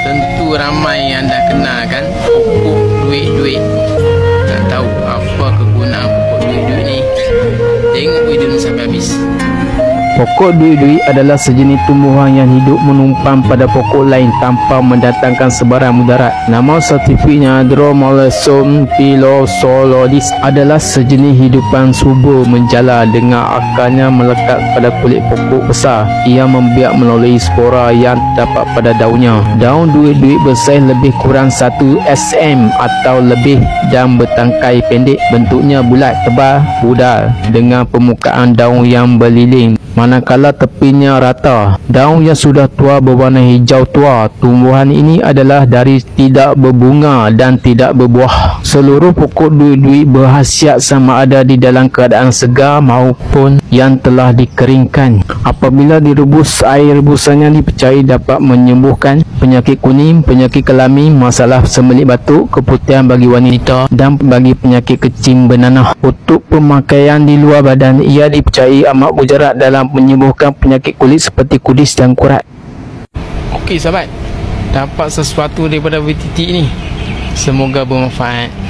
Tentu ramai yang dah kenal kan pokok duit-duit. Tak tahu apa kegunaan pokok duit-duit ni? Tengok video ni sampai habis. Pokok duit-duit adalah sejenis tumbuhan yang hidup menumpang pada pokok lain tanpa mendatangkan sebarang mudarat. Nama saintifiknya Dromaeosaurus pilosoloides adalah sejenis hidupan subur menjala dengan akarnya melekat pada kulit pokok besar. Ia membiak melalui spora yang terdapat pada daunnya. Daun duit-duit bersaiz lebih kurang 1 cm atau lebih dan bertangkai pendek. Bentuknya bulat, tebal, pudar dengan permukaan daun yang berliling, manakala tepinya rata. Daun yang sudah tua berwarna hijau tua. Tumbuhan ini adalah dari tidak berbunga dan tidak berbuah. Seluruh pokok duit-duit berkhasiat sama ada di dalam keadaan segar maupun yang telah dikeringkan. Apabila direbus, air rebusannya dipercayai dapat menyembuhkan penyakit kuning, penyakit kelamin, masalah sembelit batuk, keputihan bagi wanita dan bagi penyakit kecing bernanah. Untuk pemakaian di luar badan, ia dipercayai amat mujarab dalam menyembuhkan penyakit kulit seperti kudis dan kurat. Okey sahabat, dapat sesuatu daripada video titik ni. Semoga bermanfaat.